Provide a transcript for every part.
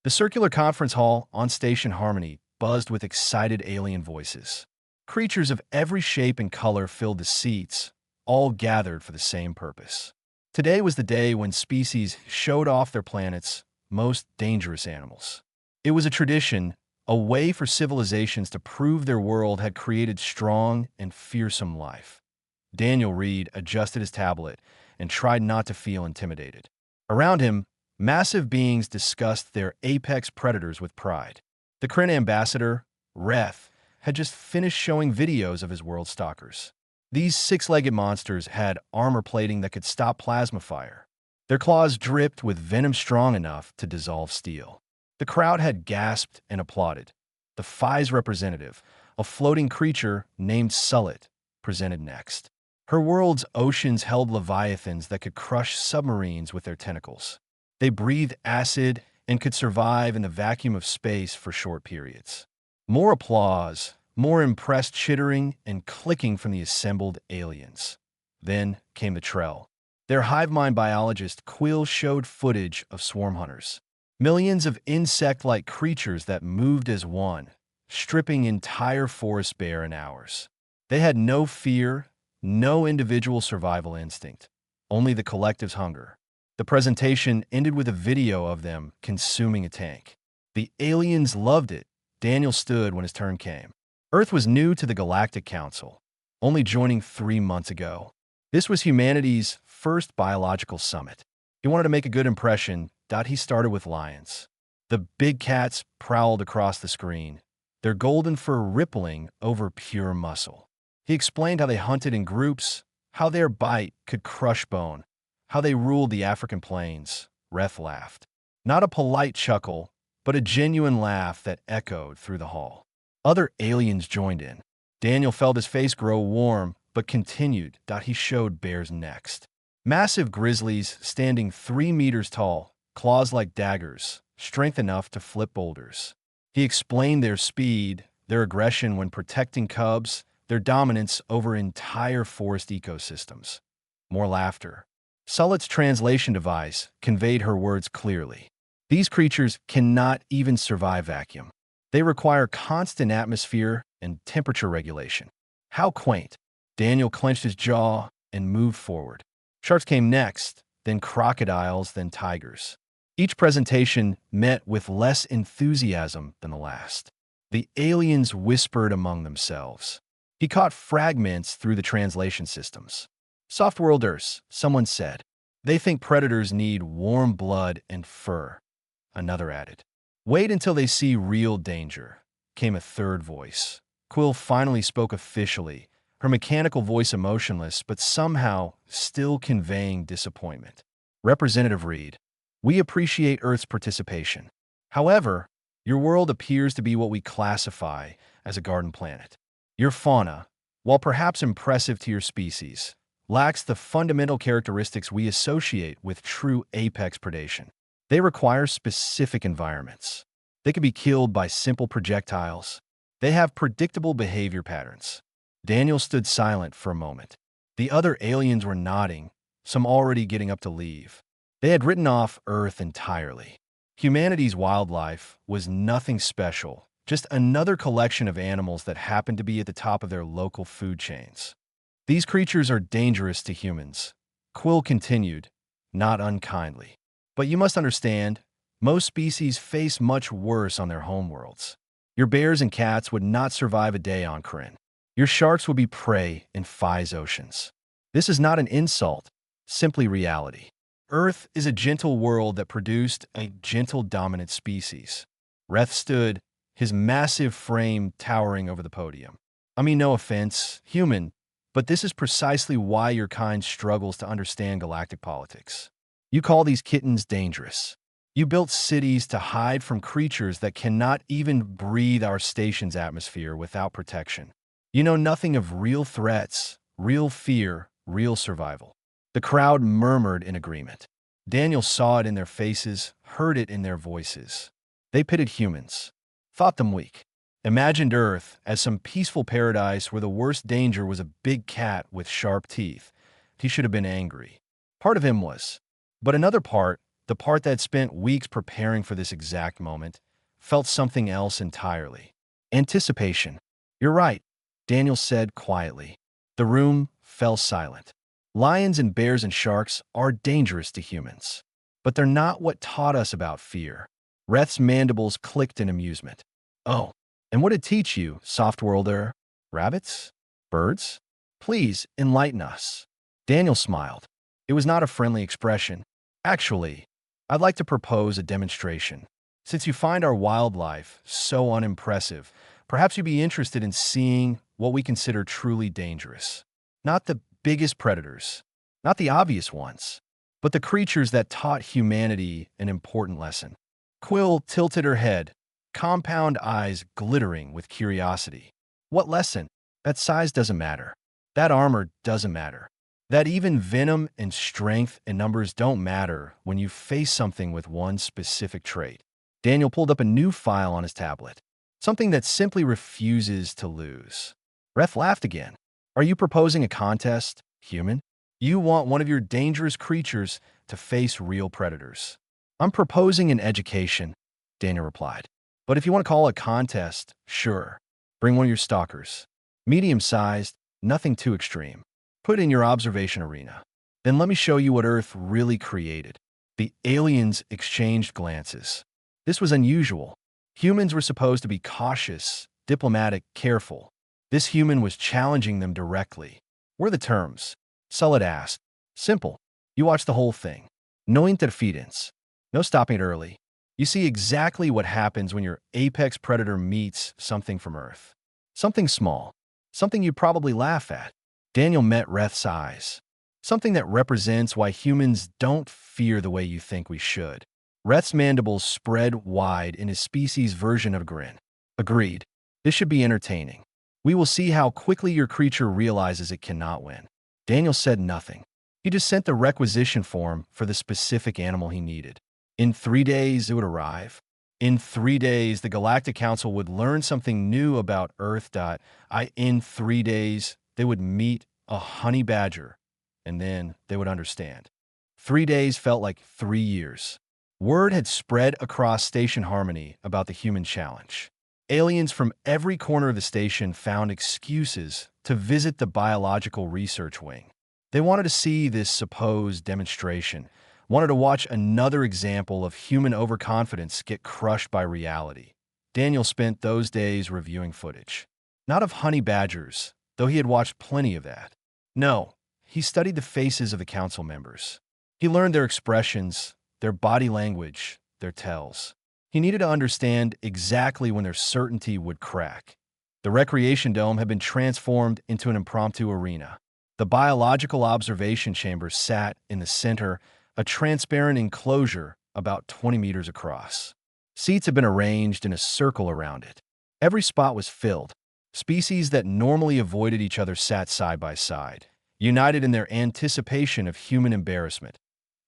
The circular conference hall on Station Harmony buzzed with excited alien voices. Creatures of every shape and color filled the seats, all gathered for the same purpose. Today was the day when species showed off their planet's most dangerous animals. It was a tradition, a way for civilizations to prove their world had created strong and fearsome life. Daniel Reed adjusted his tablet and tried not to feel intimidated. Around him, massive beings discussed their apex predators with pride. The Kryn ambassador, Reth, had just finished showing videos of his world stalkers. These six-legged monsters had armor plating that could stop plasma fire. Their claws dripped with venom strong enough to dissolve steel. The crowd had gasped and applauded. The Phi's representative, a floating creature named Sullet, presented next. Her world's oceans held leviathans that could crush submarines with their tentacles. They breathed acid and could survive in the vacuum of space for short periods. More applause, more impressed chittering and clicking from the assembled aliens. Then came the Trell. Their hive mind biologist Quill showed footage of swarm hunters. Millions of insect-like creatures that moved as one, stripping entire forests bare in hours. They had no fear, no individual survival instinct, only the collective's hunger. The presentation ended with a video of them consuming a tank. The aliens loved it. Daniel stood when his turn came. Earth was new to the Galactic Council, only joining 3 months ago. This was humanity's first biological summit. He wanted to make a good impression. He started with lions. The big cats prowled across the screen, their golden fur rippling over pure muscle. He explained how they hunted in groups, how their bite could crush bone, how they ruled the African plains. Reth laughed. Not a polite chuckle, but a genuine laugh that echoed through the hall. Other aliens joined in. Daniel felt his face grow warm, but continued. He showed bears next. Massive grizzlies standing 3 meters tall, claws like daggers, strength enough to flip boulders. He explained their speed, their aggression when protecting cubs, their dominance over entire forest ecosystems. More laughter. Sullet's translation device conveyed her words clearly. These creatures cannot even survive vacuum. They require constant atmosphere and temperature regulation. How quaint. Daniel clenched his jaw and moved forward. Sharks came next, then crocodiles, then tigers. Each presentation met with less enthusiasm than the last. The aliens whispered among themselves. He caught fragments through the translation systems. Soft-worlders, someone said. They think predators need warm blood and fur. Another added. Wait until they see real danger, came a third voice. Quill finally spoke officially, her mechanical voice emotionless, but somehow still conveying disappointment. Representative Reed, we appreciate Earth's participation. However, your world appears to be what we classify as a garden planet. Your fauna, while perhaps impressive to your species, lacks the fundamental characteristics we associate with true apex predation. They require specific environments. They can be killed by simple projectiles. They have predictable behavior patterns. Daniel stood silent for a moment. The other aliens were nodding, some already getting up to leave. They had written off Earth entirely. Humanity's wildlife was nothing special, just another collection of animals that happened to be at the top of their local food chains. These creatures are dangerous to humans, Quill continued, not unkindly. But you must understand, most species face much worse on their homeworlds. Your bears and cats would not survive a day on Kryn. Your sharks would be prey in Phi's oceans. This is not an insult, simply reality. Earth is a gentle world that produced a gentle dominant species. Reth stood, his massive frame towering over the podium. I mean, no offense, human, but this is precisely why your kind struggles to understand galactic politics. You call these kittens dangerous. You built cities to hide from creatures that cannot even breathe our station's atmosphere without protection. You know nothing of real threats, real fear, real survival. The crowd murmured in agreement. Daniel saw it in their faces, heard it in their voices. They pitted humans, thought them weak, imagined Earth as some peaceful paradise where the worst danger was a big cat with sharp teeth. He should have been angry. Part of him was. But another part, the part that spent weeks preparing for this exact moment, felt something else entirely. Anticipation. You're right, Daniel said quietly. The room fell silent. Lions and bears and sharks are dangerous to humans, but they're not what taught us about fear. Reth's mandibles clicked in amusement. Oh, and what did teach you, soft-worlder? Rabbits? Birds? Please, enlighten us. Daniel smiled. It was not a friendly expression. Actually, I'd like to propose a demonstration. Since you find our wildlife so unimpressive, perhaps you'd be interested in seeing what we consider truly dangerous. Not the biggest predators, not the obvious ones, but the creatures that taught humanity an important lesson. Quill tilted her head, compound eyes glittering with curiosity. What lesson? That size doesn't matter. That armor doesn't matter. That even venom and strength and numbers don't matter when you face something with one specific trait. Daniel pulled up a new file on his tablet. Something that simply refuses to lose. Reth laughed again. Are you proposing a contest, human? You want one of your dangerous creatures to face real predators. I'm proposing an education, Daniel replied. But if you want to call it a contest, sure. Bring one of your stalkers. Medium-sized, nothing too extreme. Put in your observation arena. Then let me show you what Earth really created. The aliens exchanged glances. This was unusual. Humans were supposed to be cautious, diplomatic, careful. This human was challenging them directly. What are the terms? Sullet asked. Simple. You watch the whole thing. No interference. No stopping it early. You see exactly what happens when your apex predator meets something from Earth. Something small. Something you'd probably laugh at. Daniel met Reth's eyes. Something that represents why humans don't fear the way you think we should. Reth's mandibles spread wide in his species' version of a grin. Agreed. This should be entertaining. We will see how quickly your creature realizes it cannot win. Daniel said nothing. He just sent the requisition form for the specific animal he needed. In 3 days, it would arrive. In 3 days, the Galactic Council would learn something new about Earth. In 3 days, they would meet a honey badger, and then they would understand. 3 days felt like 3 years. Word had spread across Station Harmony about the human challenge. Aliens from every corner of the station found excuses to visit the biological research wing. They wanted to see this supposed demonstration, wanted to watch another example of human overconfidence get crushed by reality. Daniel spent those days reviewing footage. Not of honey badgers, though he had watched plenty of that. No, he studied the faces of the council members. He learned their expressions, their body language, their tells. He needed to understand exactly when their certainty would crack. The recreation dome had been transformed into an impromptu arena. The biological observation chamber sat in the center, a transparent enclosure about 20 meters across. Seats had been arranged in a circle around it. Every spot was filled. Species that normally avoided each other sat side by side, united in their anticipation of human embarrassment.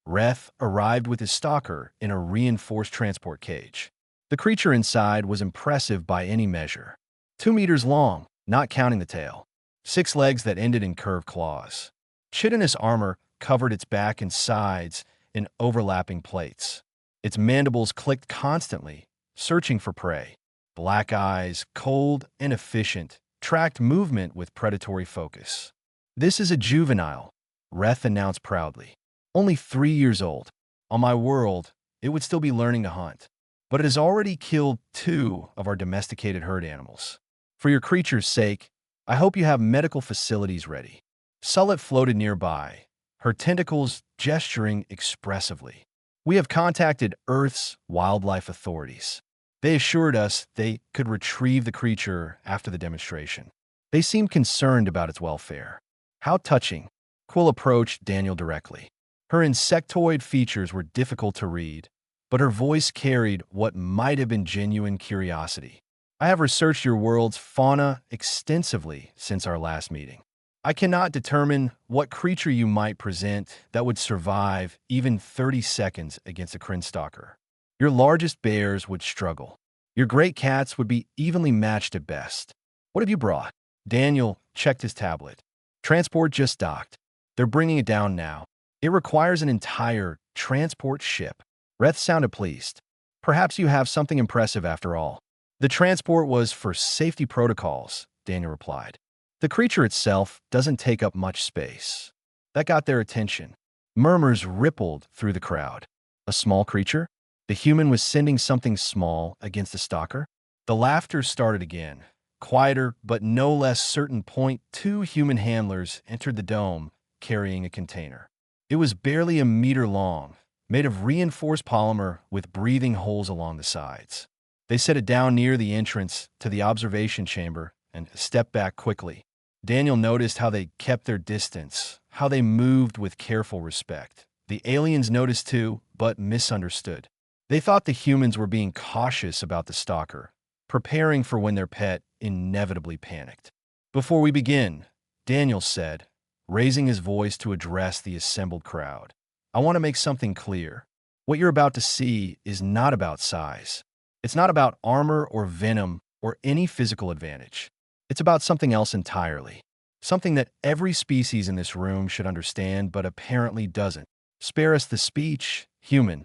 Reth arrived with his stalker in a reinforced transport cage. The creature inside was impressive by any measure. 2 meters long, not counting the tail. 6 legs that ended in curved claws. Chitinous armor covered its back and sides in overlapping plates. Its mandibles clicked constantly, searching for prey. Black eyes, cold and efficient, tracked movement with predatory focus. This is a juvenile, Reth announced proudly. Only 3 years old. On my world, it would still be learning to hunt. But it has already killed 2 of our domesticated herd animals. For your creature's sake, I hope you have medical facilities ready. Sullet floated nearby, her tentacles gesturing expressively. We have contacted Earth's wildlife authorities. They assured us they could retrieve the creature after the demonstration. They seemed concerned about its welfare. How touching. Quill approached Daniel directly. Her insectoid features were difficult to read, but her voice carried what might have been genuine curiosity. I have researched your world's fauna extensively since our last meeting. I cannot determine what creature you might present that would survive even 30 seconds against a crinstalker. Your largest bears would struggle. Your great cats would be evenly matched at best. What have you brought? Daniel checked his tablet. Transport just docked. They're bringing it down now. It requires an entire transport ship. Reth sounded pleased. Perhaps you have something impressive after all. The transport was for safety protocols, Daniel replied. The creature itself doesn't take up much space. That got their attention. Murmurs rippled through the crowd. A small creature? The human was sending something small against the stalker? The laughter started again. Quieter, but no less certain. Two human handlers entered the dome, carrying a container. It was barely a meter long, made of reinforced polymer with breathing holes along the sides. They set it down near the entrance to the observation chamber and stepped back quickly. Daniel noticed how they kept their distance, how they moved with careful respect. The aliens noticed too, but misunderstood. They thought the humans were being cautious about the stalker, preparing for when their pet inevitably panicked. Before we begin, Daniel said, raising his voice to address the assembled crowd, I want to make something clear. What you're about to see is not about size. It's not about armor or venom or any physical advantage. It's about something else entirely. Something that every species in this room should understand but apparently doesn't. Spare us the speech, human.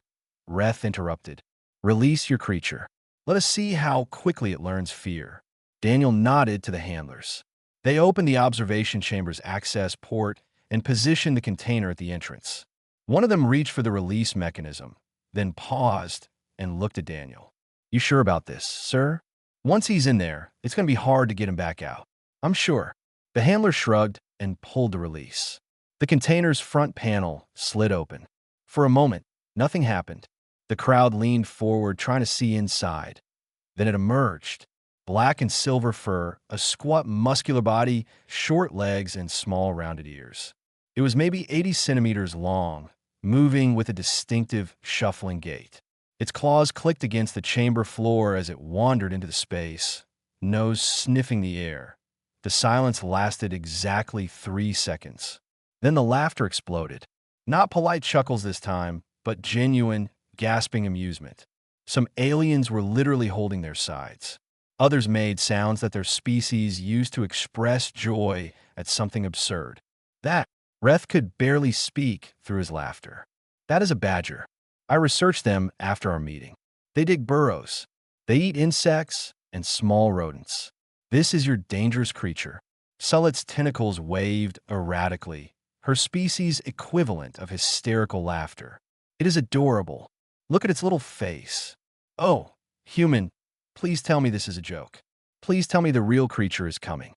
Reth interrupted. Release your creature. Let us see how quickly it learns fear. Daniel nodded to the handlers. They opened the observation chamber's access port and positioned the container at the entrance. One of them reached for the release mechanism, then paused and looked at Daniel. You sure about this, sir? Once he's in there, it's going to be hard to get him back out. I'm sure. The handler shrugged and pulled the release. The container's front panel slid open. For a moment, nothing happened. The crowd leaned forward, trying to see inside. Then it emerged. Black and silver fur, a squat, muscular body, short legs, and small, rounded ears. It was maybe 80 centimeters long, moving with a distinctive, shuffling gait. Its claws clicked against the chamber floor as it wandered into the space, nose sniffing the air. The silence lasted exactly 3 seconds. Then the laughter exploded. Not polite chuckles this time, but genuine, gasping amusement. Some aliens were literally holding their sides. Others made sounds that their species used to express joy at something absurd. Reth could barely speak through his laughter. That is a badger. I researched them after our meeting. They dig burrows. They eat insects and small rodents. This is your dangerous creature. Sullet's tentacles waved erratically, her species' equivalent of hysterical laughter. It is adorable. Look at its little face. Oh, human, please tell me this is a joke. Please tell me the real creature is coming.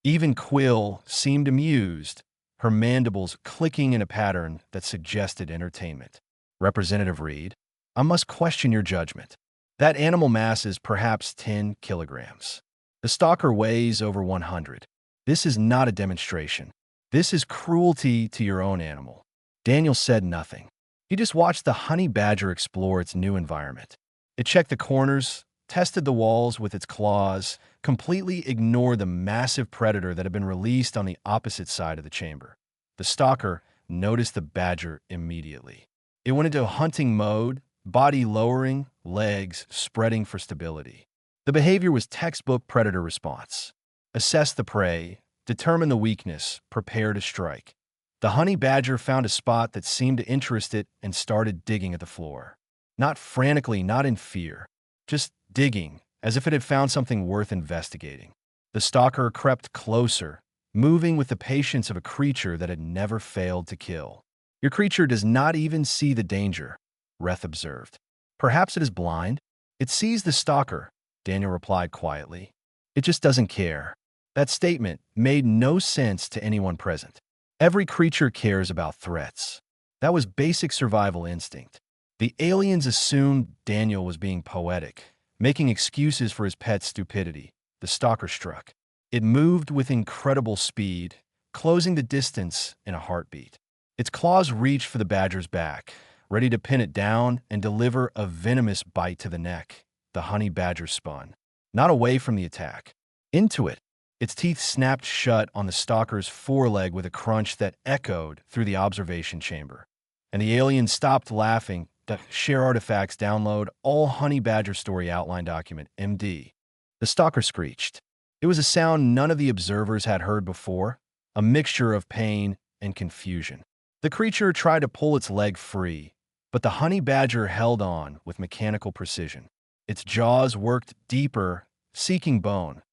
Even Quill seemed amused, her mandibles clicking in a pattern that suggested entertainment. Representative Reed, I must question your judgment. That animal mass is perhaps 10 kilograms. The stalker weighs over 100. This is not a demonstration. This is cruelty to your own animal. Daniel said nothing. He just watched the honey badger explore its new environment. It checked the corners, tested the walls with its claws, completely ignored the massive predator that had been released on the opposite side of the chamber. The stalker noticed the badger immediately. It went into hunting mode, body lowering, legs spreading for stability. The behavior was textbook predator response. Assess the prey, determine the weakness, prepare to strike. The honey badger found a spot that seemed to interest it and started digging at the floor. Not frantically, not in fear, just digging, as if it had found something worth investigating. The stalker crept closer, moving with the patience of a creature that had never failed to kill. Your creature does not even see the danger, Reth observed. Perhaps it is blind. It sees the stalker, Daniel replied quietly. It just doesn't care. That statement made no sense to anyone present. Every creature cares about threats. That was basic survival instinct. The aliens assumed Daniel was being poetic, making excuses for his pet's stupidity. The stalker struck. It moved with incredible speed, closing the distance in a heartbeat. Its claws reached for the badger's back, ready to pin it down and deliver a venomous bite to the neck. The honey badger spun, not away from the attack, into it. Its teeth snapped shut on the stalker's foreleg with a crunch that echoed through the observation chamber. And the alien stopped laughing. The share artifacts download all honey badger story outline document, MD. The stalker screeched. It was a sound none of the observers had heard before, a mixture of pain and confusion. The creature tried to pull its leg free, But the honey badger held on with mechanical precision. Its jaws worked deeper, seeking bone.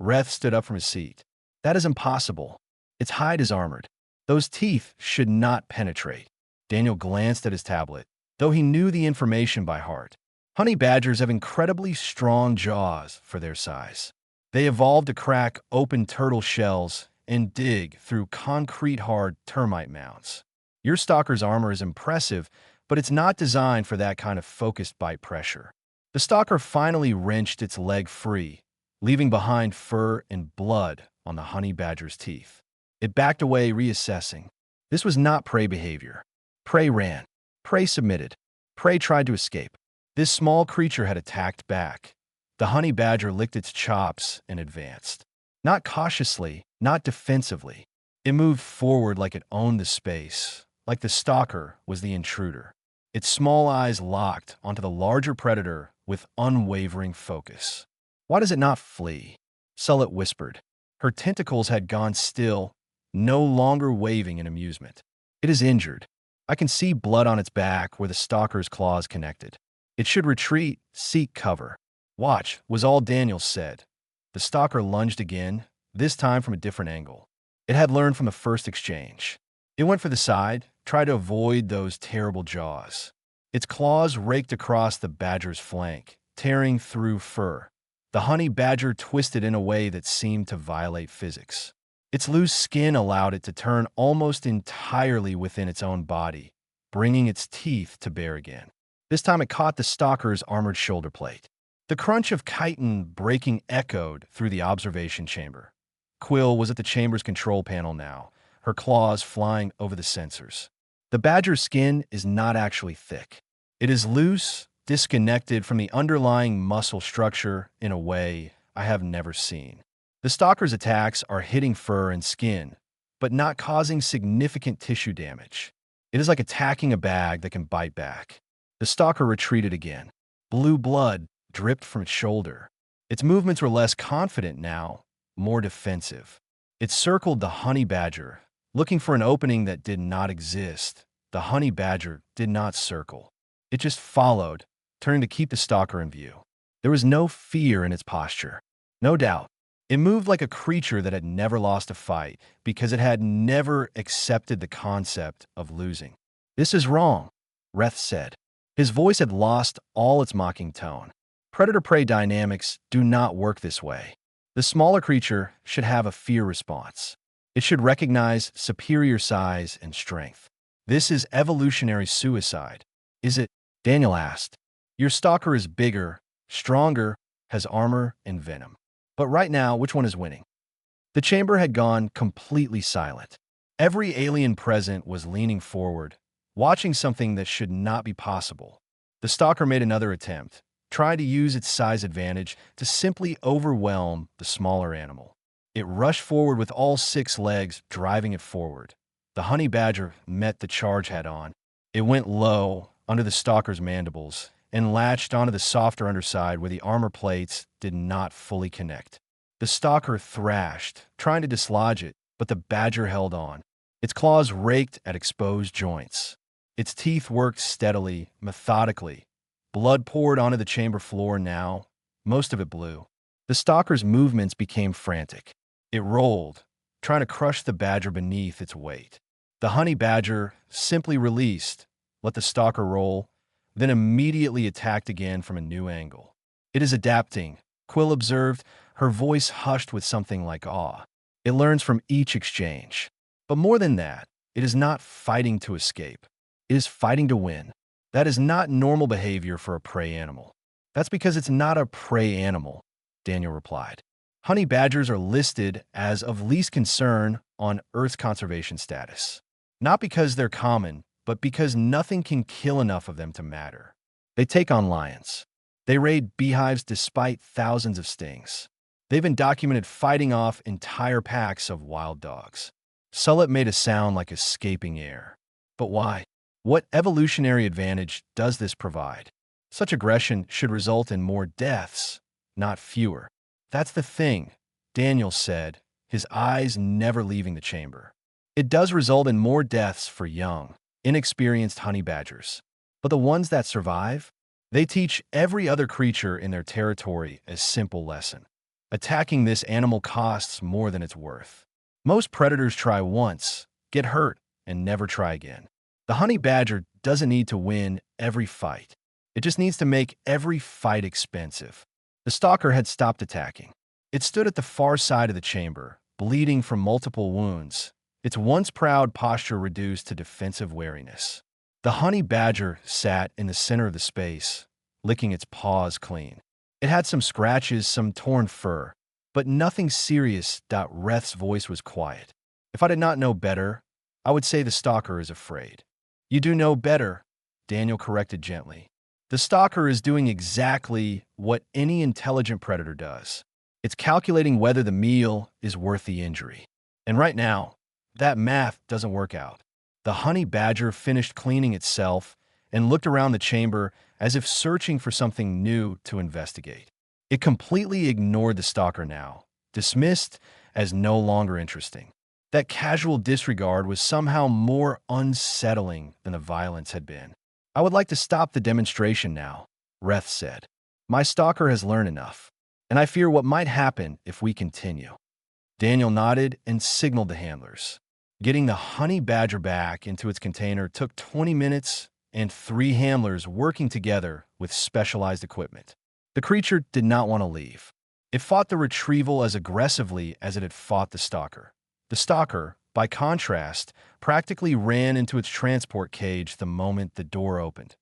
Reth stood up from his seat. That is impossible. Its hide is armored. Those teeth should not penetrate. Daniel glanced at his tablet, though he knew the information by heart. Honey badgers have incredibly strong jaws for their size. They evolved to crack open turtle shells and dig through concrete-hard termite mounds. Your stalker's armor is impressive, but it's not designed for that kind of focused bite pressure. The stalker finally wrenched its leg free, leaving behind fur and blood on the honey badger's teeth. It backed away, reassessing. This was not prey behavior. Prey ran. Prey submitted. Prey tried to escape. This small creature had attacked back. The honey badger licked its chops and advanced. Not cautiously, not defensively. It moved forward like it owned the space, like the stalker was the intruder. Its small eyes locked onto the larger predator with unwavering focus. Why does it not flee? Sullet whispered. Her tentacles had gone still, no longer waving in amusement. It is injured. I can see blood on its back where the stalker's claws connected. It should retreat, seek cover. Watch, was all Daniel said. The stalker lunged again, this time from a different angle. It had learned from the first exchange. It went for the side, tried to avoid those terrible jaws. Its claws raked across the badger's flank, tearing through fur. The honey badger twisted in a way that seemed to violate physics. Its loose skin allowed it to turn almost entirely within its own body, bringing its teeth to bear again. This time it caught the stalker's armored shoulder plate. The crunch of chitin breaking echoed through the observation chamber. Quill was at the chamber's control panel now, her claws flying over the sensors. The badger's skin is not actually thick. It is loose, disconnected from the underlying muscle structure in a way I have never seen. The stalker's attacks are hitting fur and skin, but not causing significant tissue damage. It is like attacking a bag that can bite back. The stalker retreated again. Blue blood dripped from its shoulder. Its movements were less confident now, more defensive. It circled the honey badger, looking for an opening that did not exist. The honey badger did not circle. It just followed, turning to keep the stalker in view. There was no fear in its posture. No doubt. It moved like a creature that had never lost a fight because it had never accepted the concept of losing. This is wrong, Reth said. His voice had lost all its mocking tone. Predator-prey dynamics do not work this way. The smaller creature should have a fear response. It should recognize superior size and strength. This is evolutionary suicide. Is it? Daniel asked. Your stalker is bigger, stronger, has armor and venom. But right now, which one is winning? The chamber had gone completely silent. Every alien present was leaning forward, watching something that should not be possible. The stalker made another attempt, tried to use its size advantage to simply overwhelm the smaller animal. It rushed forward with all 6 legs driving it forward. The honey badger met the charge head-on. It went low under the stalker's mandibles and latched onto the softer underside where the armor plates did not fully connect. The stalker thrashed, trying to dislodge it, but the badger held on. Its claws raked at exposed joints. Its teeth worked steadily, methodically. Blood poured onto the chamber floor now, most of it blue. The stalker's movements became frantic. It rolled, trying to crush the badger beneath its weight. The honey badger simply released, let the stalker roll, then immediately attacked again from a new angle. It is adapting, Quill observed, her voice hushed with something like awe. It learns from each exchange. But more than that, it is not fighting to escape. It is fighting to win. That is not normal behavior for a prey animal. That's because it's not a prey animal, Daniel replied. Honey badgers are listed as of least concern on Earth's conservation status. Not because they're common, but because nothing can kill enough of them to matter. They take on lions. They raid beehives despite thousands of stings. They've been documented fighting off entire packs of wild dogs. Sullet made a sound like escaping air. But why? What evolutionary advantage does this provide? Such aggression should result in more deaths, not fewer. That's the thing, Daniel said, his eyes never leaving the chamber. It does result in more deaths for young, inexperienced honey badgers. But the ones that survive, they teach every other creature in their territory a simple lesson. Attacking this animal costs more than it's worth. Most predators try once, get hurt, and never try again. The honey badger doesn't need to win every fight. It just needs to make every fight expensive. The stalker had stopped attacking. It stood at the far side of the chamber, bleeding from multiple wounds, its once proud posture reduced to defensive wariness. The honey badger sat in the center of the space, licking its paws clean. It had some scratches, some torn fur, but nothing serious. Reth's voice was quiet. If I did not know better, I would say the stalker is afraid. You do know better, Daniel corrected gently. The stalker is doing exactly what any intelligent predator does. It's calculating whether the meal is worth the injury. And right now, that math doesn't work out. The honey badger finished cleaning itself and looked around the chamber as if searching for something new to investigate. It completely ignored the stalker now, dismissed as no longer interesting. That casual disregard was somehow more unsettling than the violence had been. I would like to stop the demonstration now, Reth said. My stalker has learned enough, and I fear what might happen if we continue. Daniel nodded and signaled the handlers. Getting the honey badger back into its container took 20 minutes and 3 handlers working together with specialized equipment. The creature did not want to leave. It fought the retrieval as aggressively as it had fought the stalker. The stalker, by contrast, practically ran into its transport cage the moment the door opened.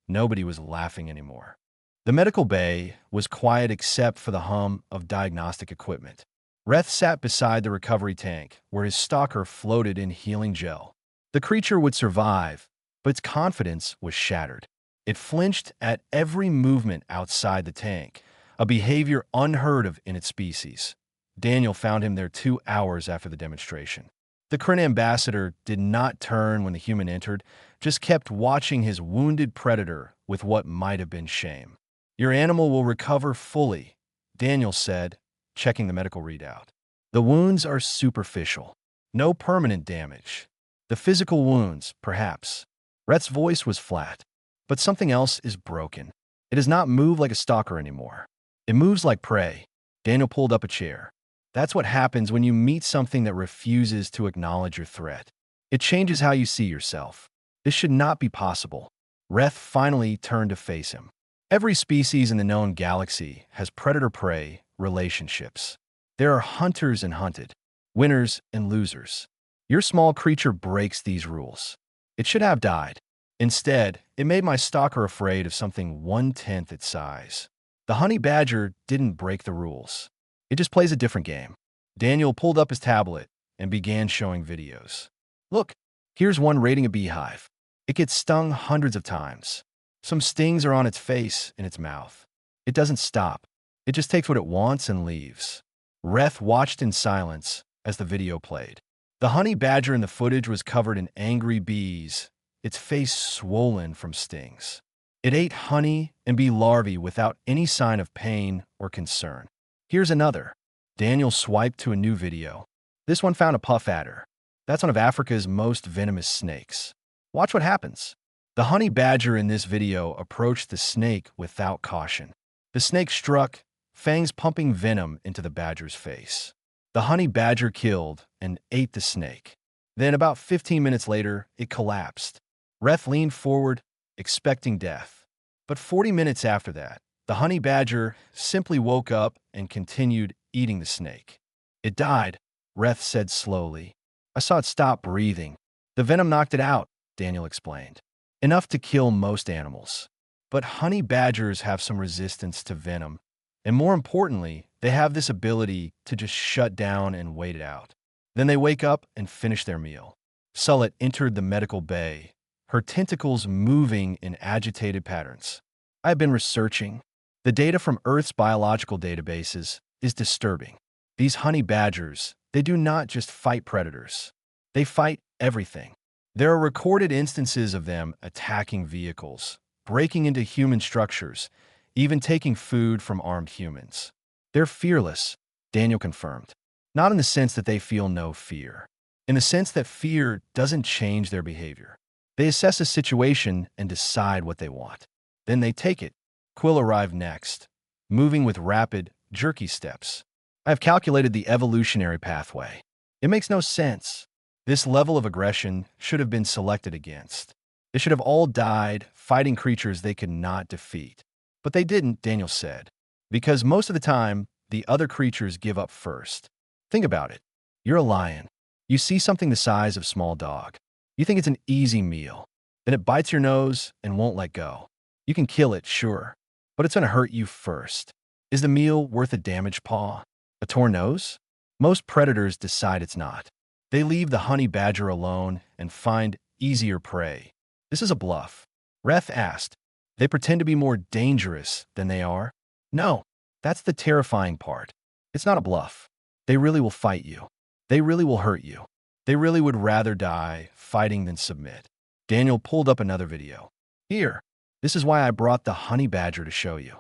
Nobody was laughing anymore. The medical bay was quiet except for the hum of diagnostic equipment. Reth sat beside the recovery tank, where his stalker floated in healing gel. The creature would survive, but its confidence was shattered. It flinched at every movement outside the tank, a behavior unheard of in its species. Daniel found him there 2 hours after the demonstration. The Kryn ambassador did not turn when the human entered, just kept watching his wounded predator with what might have been shame. Your animal will recover fully, Daniel said, checking the medical readout. The wounds are superficial. No permanent damage. The physical wounds, perhaps. Reth's voice was flat. But something else is broken. It does not move like a stalker anymore. It moves like prey. Daniel pulled up a chair. That's what happens when you meet something that refuses to acknowledge your threat. It changes how you see yourself. This should not be possible. Reth finally turned to face him. Every species in the known galaxy has predator-prey relationships. There are hunters and hunted, winners and losers. Your small creature breaks these rules. It should have died. Instead, it made my stalker afraid of something 1/10 its size. The honey badger didn't break the rules. It just plays a different game. Daniel pulled up his tablet and began showing videos. Look, here's one raiding a beehive. It gets stung hundreds of times. Some stings are on its face and its mouth. It doesn't stop. It just takes what it wants and leaves. Reth watched in silence as the video played. The honey badger in the footage was covered in angry bees, its face swollen from stings. It ate honey and bee larvae without any sign of pain or concern. Here's another. Daniel swiped to a new video. This one found a puff adder. That's one of Africa's most venomous snakes. Watch what happens. The honey badger in this video approached the snake without caution. The snake struck, fangs pumping venom into the badger's face. The honey badger killed and ate the snake. Then about 15 minutes later, it collapsed. Reth leaned forward, expecting death. But 40 minutes after that, the honey badger simply woke up and continued eating the snake. It died, Reth said slowly. I saw it stop breathing. The venom knocked it out, Daniel explained. Enough to kill most animals. But honey badgers have some resistance to venom. And more importantly, they have this ability to just shut down and wait it out. Then they wake up and finish their meal. Sullet entered the medical bay, her tentacles moving in agitated patterns. I have been researching. The data from Earth's biological databases is disturbing. These honey badgers, they do not just fight predators. They fight everything. There are recorded instances of them attacking vehicles, breaking into human structures, even taking food from armed humans. They're fearless, Daniel confirmed. Not in the sense that they feel no fear. In the sense that fear doesn't change their behavior. They assess a situation and decide what they want. Then they take it. Quill arrived next, moving with rapid, jerky steps. I have calculated the evolutionary pathway. It makes no sense. This level of aggression should have been selected against. They should have all died fighting creatures they could not defeat. But they didn't, Daniel said, because most of the time, the other creatures give up first. Think about it. You're a lion. You see something the size of a small dog. You think it's an easy meal. Then it bites your nose and won't let go. You can kill it, sure, but it's going to hurt you first. Is the meal worth a damaged paw? A torn nose? Most predators decide it's not. They leave the honey badger alone and find easier prey. This is a bluff. Reth asked. They pretend to be more dangerous than they are? No, that's the terrifying part. It's not a bluff. They really will fight you. They really will hurt you. They really would rather die fighting than submit. Daniel pulled up another video. Here, this is why I brought the honey badger to show you.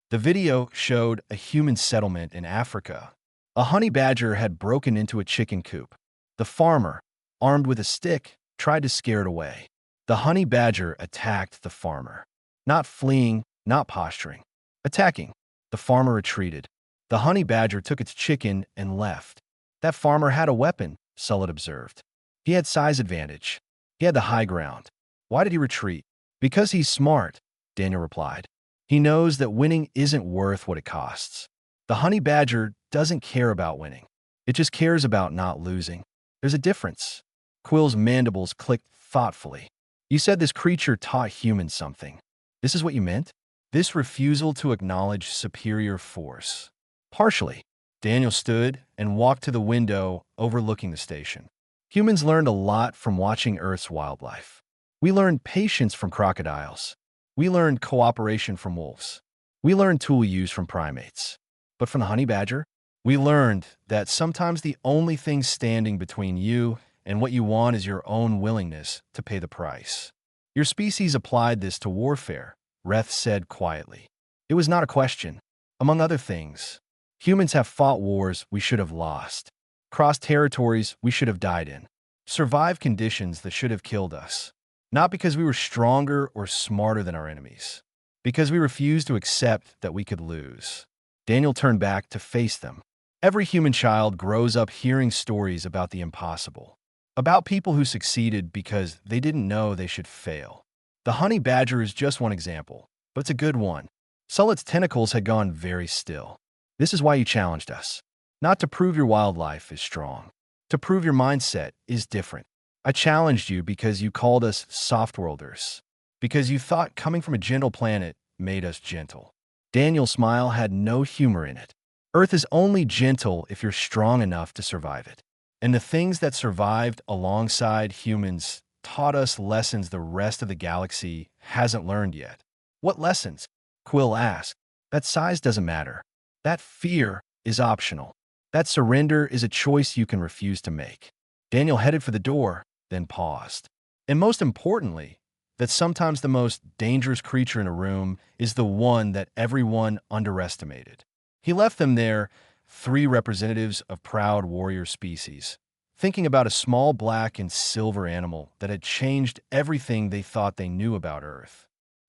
The video showed a human settlement in Africa. A honey badger had broken into a chicken coop. The farmer, armed with a stick, tried to scare it away. The honey badger attacked the farmer. Not fleeing, not posturing. Attacking. The farmer retreated. The honey badger took its chicken and left. That farmer had a weapon, Sullet observed. He had size advantage. He had the high ground. Why did he retreat? Because he's smart, Daniel replied. He knows that winning isn't worth what it costs. The honey badger doesn't care about winning. It just cares about not losing. There's a difference. Quill's mandibles clicked thoughtfully. You said this creature taught humans something. This is what you meant? This refusal to acknowledge superior force. Partially. Daniel stood and walked to the window overlooking the station. Humans learned a lot from watching Earth's wildlife. We learned patience from crocodiles. We learned cooperation from wolves. We learned tool use from primates. But from the honey badger, we learned that sometimes the only thing standing between you and what you want is your own willingness to pay the price. Your species applied this to warfare, Reth said quietly. It was not a question. Among other things, humans have fought wars we should have lost, crossed territories we should have died in, survived conditions that should have killed us. Not because we were stronger or smarter than our enemies, because we refused to accept that we could lose. Daniel turned back to face them. Every human child grows up hearing stories about the impossible, about people who succeeded because they didn't know they should fail. The honey badger is just one example, but it's a good one. Sullet's tentacles had gone very still. This is why you challenged us. Not to prove your wildlife is strong. To prove your mindset is different. I challenged you because you called us soft-worlders. Because you thought coming from a gentle planet made us gentle. Daniel's smile had no humor in it. Earth is only gentle if you're strong enough to survive it. And the things that survived alongside humans taught us lessons the rest of the galaxy hasn't learned yet. What lessons? Quill asked. That size doesn't matter. That fear is optional. That surrender is a choice you can refuse to make. Daniel headed for the door, then paused. And most importantly, that sometimes the most dangerous creature in a room is the one that everyone underestimated. He left them there, 3 representatives of proud warrior species, thinking about a small black and silver animal that had changed everything they thought they knew about Earth.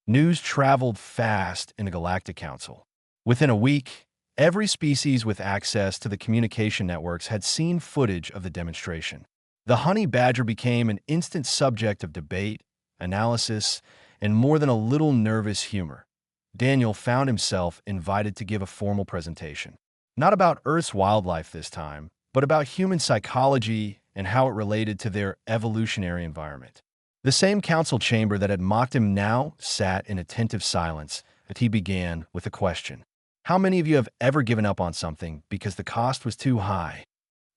News traveled fast in the Galactic Council. Within a week, every species with access to the communication networks had seen footage of the demonstration. The honey badger became an instant subject of debate, analysis, and more than a little nervous humor. Daniel found himself invited to give a formal presentation. Not about Earth's wildlife this time, but about human psychology and how it related to their evolutionary environment. The same council chamber that had mocked him now sat in attentive silence as he began with a question. How many of you have ever given up on something because the cost was too high?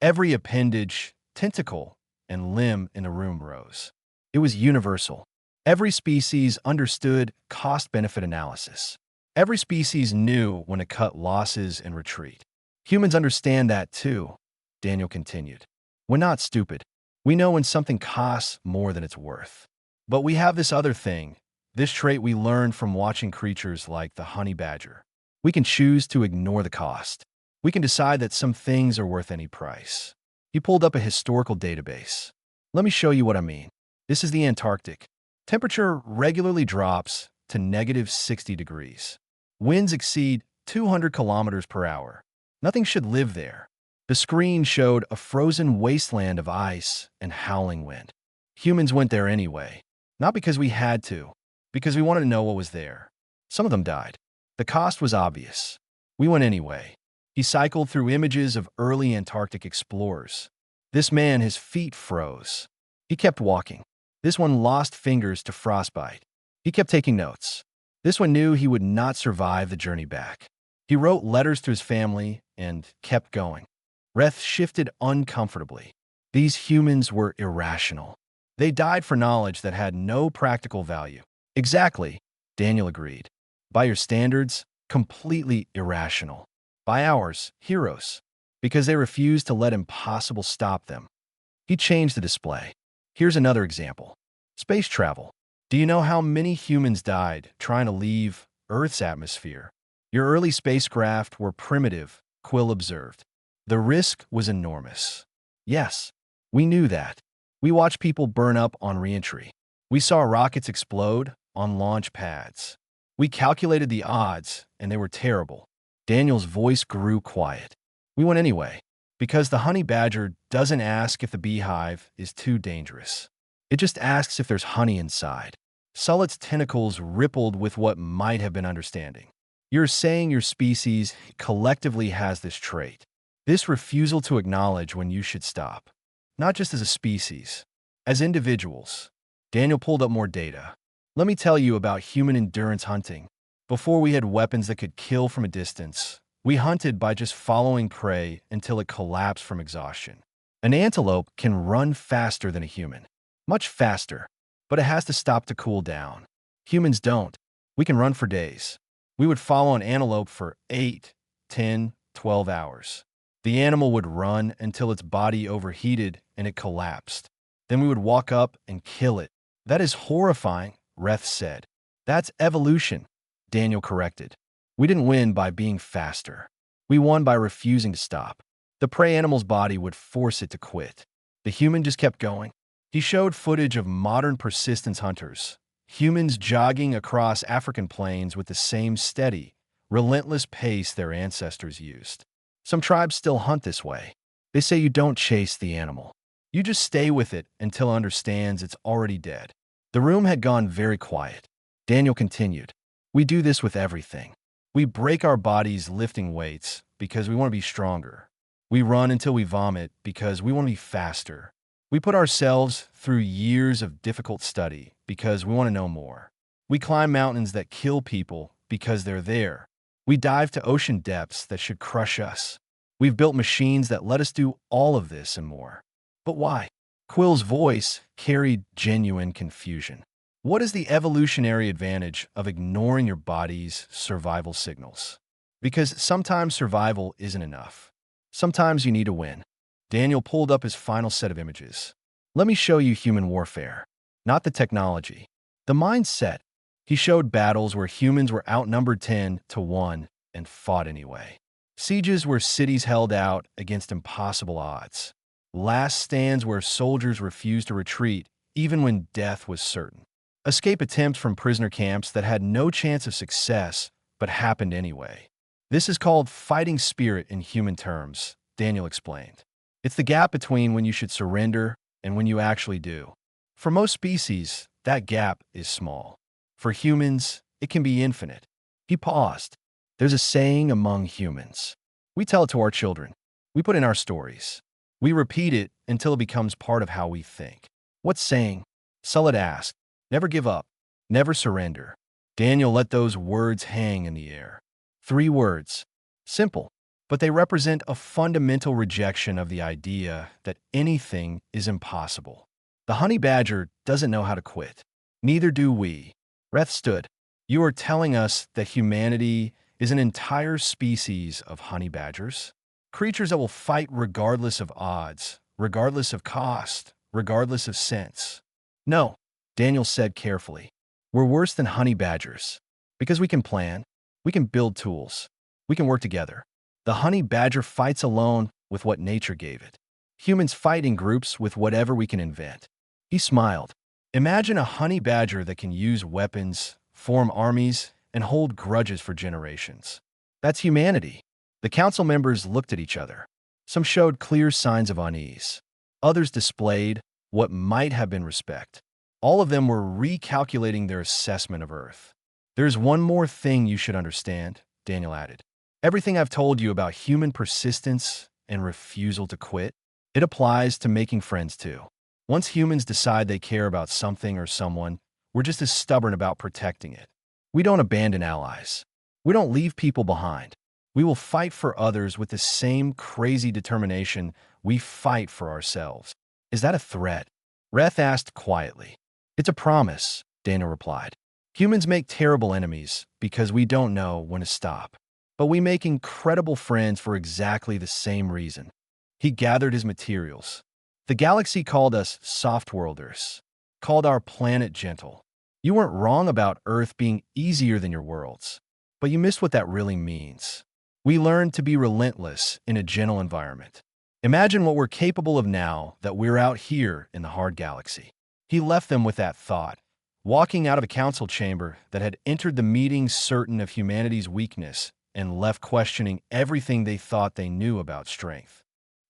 Every appendage, tentacle, and limb in the room rose. It was universal. Every species understood cost-benefit analysis. Every species knew when to cut losses and retreat. Humans understand that too, Daniel continued. We're not stupid. We know when something costs more than it's worth. But we have this other thing, this trait we learned from watching creatures like the honey badger. We can choose to ignore the cost. We can decide that some things are worth any price. He pulled up a historical database. Let me show you what I mean. This is the Antarctic. Temperature regularly drops to -60 degrees. Winds exceed 200 kilometers per hour. Nothing should live there. The screen showed a frozen wasteland of ice and howling wind. Humans went there anyway. Not because we had to, because we wanted to know what was there. Some of them died. The cost was obvious. We went anyway. He cycled through images of early Antarctic explorers. This man, his feet froze. He kept walking. This one lost fingers to frostbite. He kept taking notes. This one knew he would not survive the journey back. He wrote letters to his family and kept going. Reth shifted uncomfortably. These humans were irrational. They died for knowledge that had no practical value. Exactly, Daniel agreed. By your standards, completely irrational. By ours, heroes. Because they refused to let impossible stop them. He changed the display. Here's another example. Space travel. Do you know how many humans died trying to leave Earth's atmosphere? Your early spacecraft were primitive, Quill observed. The risk was enormous. Yes, we knew that. We watched people burn up on reentry. We saw rockets explode on launch pads. We calculated the odds, and they were terrible. Daniel's voice grew quiet. We went anyway, because the honey badger doesn't ask if the beehive is too dangerous. It just asks if there's honey inside. Sullet's tentacles rippled with what might have been understanding. You're saying your species collectively has this trait. This refusal to acknowledge when you should stop. Not just as a species, as individuals. Daniel pulled up more data. Let me tell you about human endurance hunting. Before we had weapons that could kill from a distance, we hunted by just following prey until it collapsed from exhaustion. An antelope can run faster than a human. Much faster, but it has to stop to cool down. Humans don't. We can run for days. We would follow an antelope for 8, 10, 12 hours. The animal would run until its body overheated and it collapsed. Then we would walk up and kill it. That is horrifying, Reth said. That's evolution, Daniel corrected. We didn't win by being faster. We won by refusing to stop. The prey animal's body would force it to quit. The human just kept going. He showed footage of modern persistence hunters, humans jogging across African plains with the same steady, relentless pace their ancestors used. Some tribes still hunt this way. They say you don't chase the animal. You just stay with it until it understands it's already dead. The room had gone very quiet. Daniel continued. We do this with everything. We break our bodies lifting weights because we want to be stronger. We run until we vomit because we want to be faster. We put ourselves through years of difficult study because we want to know more. We climb mountains that kill people because they're there. We dive to ocean depths that should crush us. We've built machines that let us do all of this and more. But why? Quill's voice carried genuine confusion. What is the evolutionary advantage of ignoring your body's survival signals? Because sometimes survival isn't enough. Sometimes you need to win. Daniel pulled up his final set of images. Let me show you human warfare, not the technology. The mindset. He showed battles where humans were outnumbered 10-1 and fought anyway. Sieges where cities held out against impossible odds. Last stands where soldiers refused to retreat even when death was certain. Escape attempts from prisoner camps that had no chance of success but happened anyway. This is called fighting spirit in human terms, Daniel explained. It's the gap between when you should surrender and when you actually do. For most species, that gap is small. For humans, it can be infinite. He paused. There's a saying among humans. We tell it to our children. We put in our stories. We repeat it until it becomes part of how we think. What saying? Sullet asked. Never give up. Never surrender. Daniel let those words hang in the air. 3 words. Simple, but they represent a fundamental rejection of the idea that anything is impossible. The honey badger doesn't know how to quit. Neither do we. Reth stood. You are telling us that humanity is an entire species of honey badgers? Creatures that will fight regardless of odds, regardless of cost, regardless of sense. No, Daniel said carefully. We're worse than honey badgers. Because we can plan, we can build tools, we can work together. The honey badger fights alone with what nature gave it. Humans fight in groups with whatever we can invent. He smiled. Imagine a honey badger that can use weapons, form armies, and hold grudges for generations. That's humanity. The council members looked at each other. Some showed clear signs of unease. Others displayed what might have been respect. All of them were recalculating their assessment of Earth. There's one more thing you should understand, Daniel added. Everything I've told you about human persistence and refusal to quit, it applies to making friends too. Once humans decide they care about something or someone, we're just as stubborn about protecting it. We don't abandon allies. We don't leave people behind. We will fight for others with the same crazy determination we fight for ourselves. Is that a threat? Reth asked quietly. It's a promise, Dana replied. Humans make terrible enemies because we don't know when to stop. But we make incredible friends for exactly the same reason. He gathered his materials. The galaxy called us soft-worlders, called our planet gentle. You weren't wrong about Earth being easier than your worlds, but you missed what that really means. We learned to be relentless in a gentle environment. Imagine what we're capable of now that we're out here in the hard galaxy. He left them with that thought, walking out of a council chamber that had entered the meeting certain of humanity's weakness and left questioning everything they thought they knew about strength.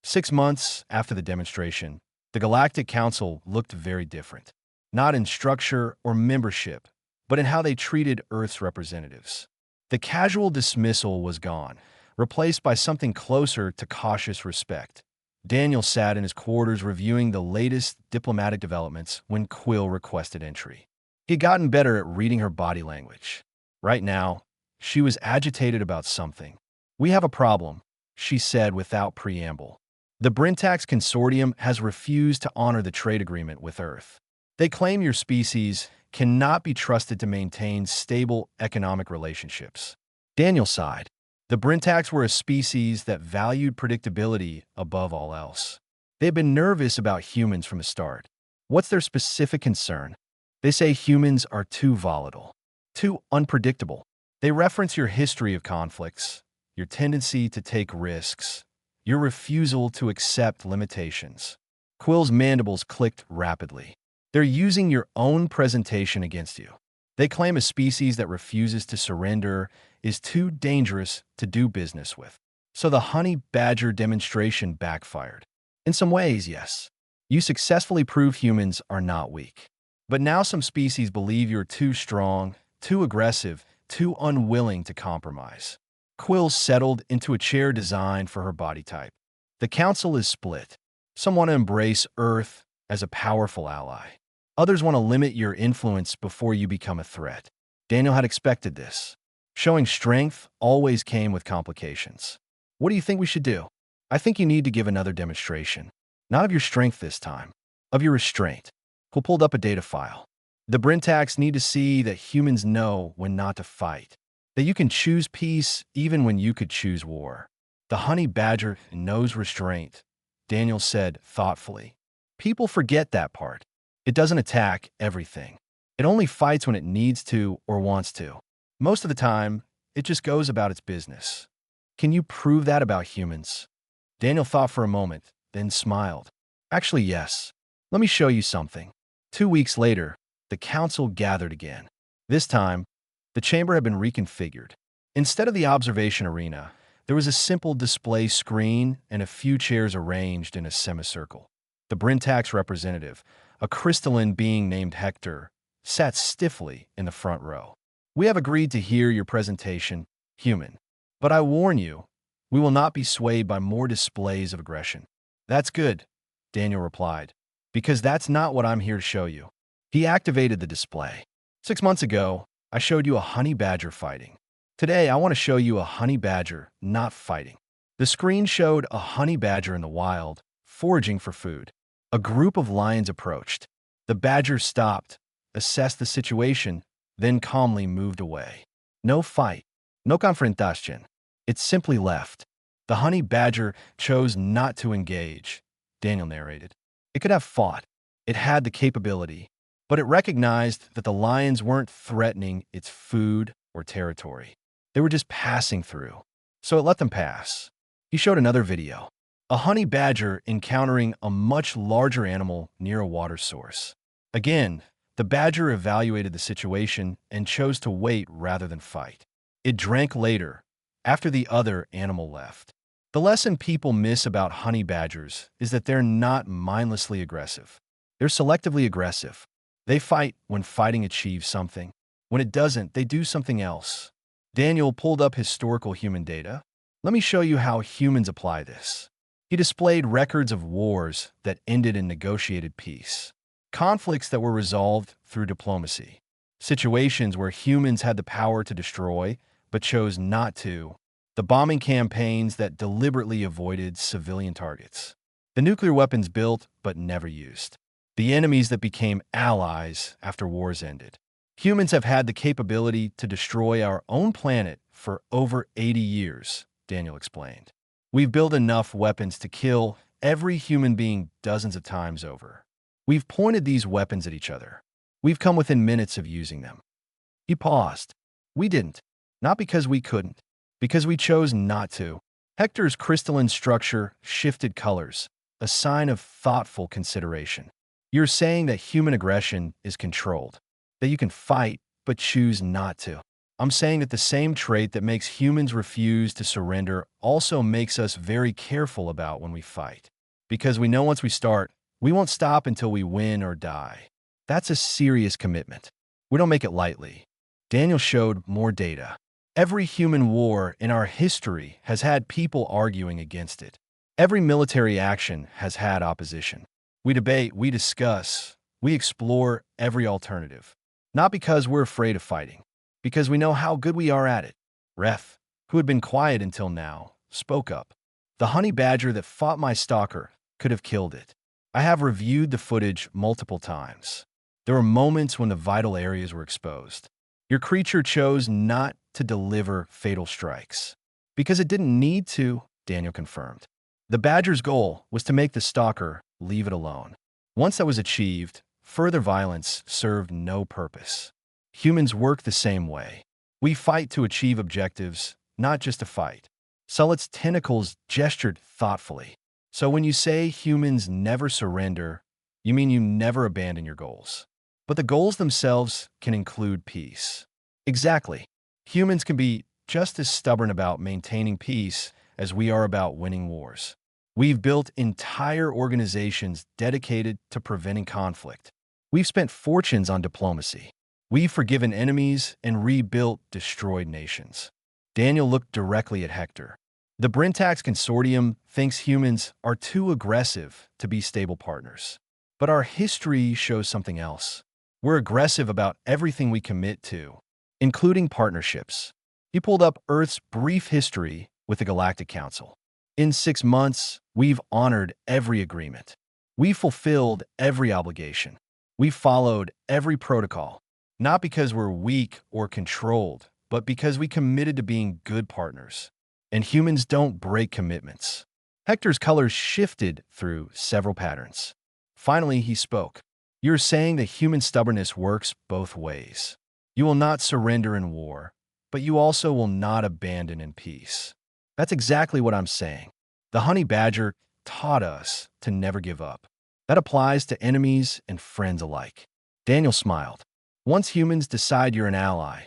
6 months after the demonstration, the Galactic Council looked very different. Not in structure or membership, but in how they treated Earth's representatives. The casual dismissal was gone, replaced by something closer to cautious respect. Daniel sat in his quarters reviewing the latest diplomatic developments when Quill requested entry. He had gotten better at reading her body language. Right now, she was agitated about something. We have a problem, she said without preamble. The Brintax Consortium has refused to honor the trade agreement with Earth. They claim your species cannot be trusted to maintain stable economic relationships. Daniel sighed. The Brintax were a species that valued predictability above all else. They've been nervous about humans from the start. What's their specific concern? They say humans are too volatile, too unpredictable. They reference your history of conflicts, your tendency to take risks, your refusal to accept limitations. Quill's mandibles clicked rapidly. They're using your own presentation against you. They claim a species that refuses to surrender is too dangerous to do business with. So the honey badger demonstration backfired. In some ways, yes. You successfully prove humans are not weak. But now some species believe you're too strong, too aggressive, too unwilling to compromise. Quill settled into a chair designed for her body type. The council is split. Some want to embrace Earth as a powerful ally. Others want to limit your influence before you become a threat. Daniel had expected this. Showing strength always came with complications. What do you think we should do? I think you need to give another demonstration. Not of your strength this time, of your restraint. Quill pulled up a data file. The Brintax need to see that humans know when not to fight, that you can choose peace even when you could choose war. The honey badger knows restraint, Daniel said thoughtfully. People forget that part. It doesn't attack everything. It only fights when it needs to or wants to. Most of the time, it just goes about its business. Can you prove that about humans? Daniel thought for a moment, then smiled. Actually, yes. Let me show you something. 2 weeks later, the council gathered again. This time, the chamber had been reconfigured. Instead of the observation arena, there was a simple display screen and a few chairs arranged in a semicircle. The Brintax representative, a crystalline being named Hector, sat stiffly in the front row. We have agreed to hear your presentation, human. But I warn you, we will not be swayed by more displays of aggression. That's good, Daniel replied, because that's not what I'm here to show you. He activated the display. 6 months ago, I showed you a honey badger fighting. Today, I want to show you a honey badger not fighting. The screen showed a honey badger in the wild, foraging for food. A group of lions approached. The badger stopped, assessed the situation, then calmly moved away. No fight. No confrontation. It simply left. The honey badger chose not to engage, Daniel narrated. It could have fought. It had the capability. But it recognized that the lions weren't threatening its food or territory. They were just passing through. So it let them pass. He showed another video. A honey badger encountering a much larger animal near a water source. Again, the badger evaluated the situation and chose to wait rather than fight. It drank later, after the other animal left. The lesson people miss about honey badgers is that they're not mindlessly aggressive. They're selectively aggressive. They fight when fighting achieves something. When it doesn't, they do something else. Daniel pulled up historical human data. Let me show you how humans apply this. He displayed records of wars that ended in negotiated peace, conflicts that were resolved through diplomacy, situations where humans had the power to destroy but chose not to, the bombing campaigns that deliberately avoided civilian targets, the nuclear weapons built but never used, the enemies that became allies after wars ended. Humans have had the capability to destroy our own planet for over 80 years, Daniel explained. We've built enough weapons to kill every human being dozens of times over. We've pointed these weapons at each other. We've come within minutes of using them. He paused. We didn't. Not because we couldn't. Because we chose not to. Hector's crystalline structure shifted colors, a sign of thoughtful consideration. You're saying that human aggression is controlled, that you can fight but choose not to. I'm saying that the same trait that makes humans refuse to surrender also makes us very careful about when we fight. Because we know once we start, we won't stop until we win or die. That's a serious commitment. We don't make it lightly. Daniel showed more data. Every human war in our history has had people arguing against it. Every military action has had opposition. We debate, we discuss, we explore every alternative. Not because we're afraid of fighting, because we know how good we are at it. Ref, who had been quiet until now, spoke up. The honey badger that fought my stalker could have killed it. I have reviewed the footage multiple times. There were moments when the vital areas were exposed. Your creature chose not to deliver fatal strikes. Because it didn't need to, Daniel confirmed. The badger's goal was to make the stalker leave it alone. Once that was achieved, further violence served no purpose. Humans work the same way. We fight to achieve objectives, not just to fight. Sullet's tentacles gestured thoughtfully. So when you say humans never surrender, you mean you never abandon your goals. But the goals themselves can include peace. Exactly. Humans can be just as stubborn about maintaining peace as we are about winning wars. We've built entire organizations dedicated to preventing conflict. We've spent fortunes on diplomacy. We've forgiven enemies and rebuilt destroyed nations. Daniel looked directly at Hector. The Brintax Consortium thinks humans are too aggressive to be stable partners. But our history shows something else. We're aggressive about everything we commit to, including partnerships. He pulled up Earth's brief history with the Galactic Council. In 6 months, we've honored every agreement. We've fulfilled every obligation. We've followed every protocol, not because we're weak or controlled, but because we committed to being good partners. And humans don't break commitments. Hector's colors shifted through several patterns. Finally, he spoke. You're saying that human stubbornness works both ways. You will not surrender in war, but you also will not abandon in peace. That's exactly what I'm saying. The honey badger taught us to never give up. That applies to enemies and friends alike. Daniel smiled. Once humans decide you're an ally,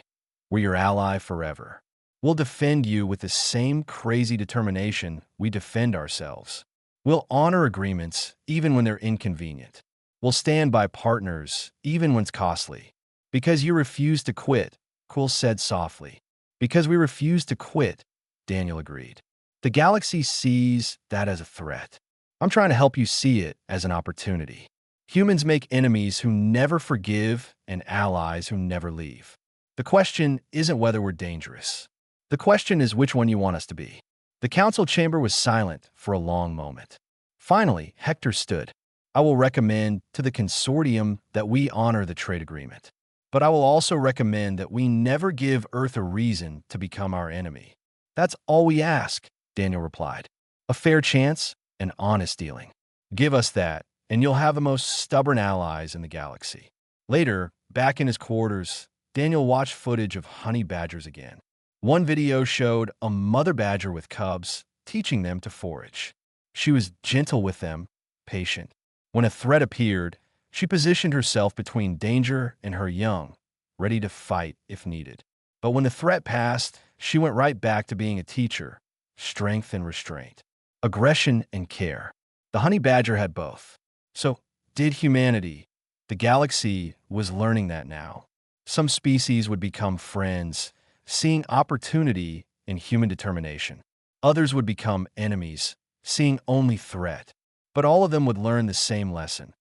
we're your ally forever. We'll defend you with the same crazy determination we defend ourselves. We'll honor agreements even when they're inconvenient. We'll stand by partners even when it's costly. Because you refuse to quit, Quill said softly. Because we refuse to quit, Daniel agreed. The galaxy sees that as a threat. I'm trying to help you see it as an opportunity. Humans make enemies who never forgive and allies who never leave. The question isn't whether we're dangerous. The question is which one you want us to be. The council chamber was silent for a long moment. Finally, Hector stood. I will recommend to the consortium that we honor the trade agreement. But I will also recommend that we never give Earth a reason to become our enemy. That's all we ask, Daniel replied. A fair chance, an honest dealing. Give us that, and you'll have the most stubborn allies in the galaxy. Later, back in his quarters, Daniel watched footage of honey badgers again. One video showed a mother badger with cubs, teaching them to forage. She was gentle with them, patient. When a threat appeared, She positioned herself between danger and her young, ready to fight if needed. But when the threat passed, she went right back to being a teacher, strength and restraint, aggression and care. The honey badger had both. So, did humanity? The galaxy was learning that now. Some species would become friends, seeing opportunity in human determination. Others would become enemies, seeing only threat. But all of them would learn the same lesson.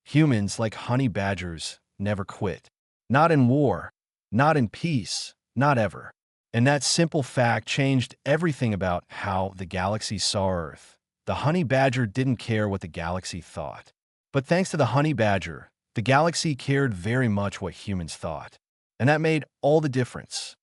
Humans, like honey badgers, never quit. Not in war, not in peace, not ever. And that simple fact changed everything about how the galaxy saw Earth. The honey badger didn't care what the galaxy thought. But thanks to the honey badger, the galaxy cared very much what humans thought. And that made all the difference.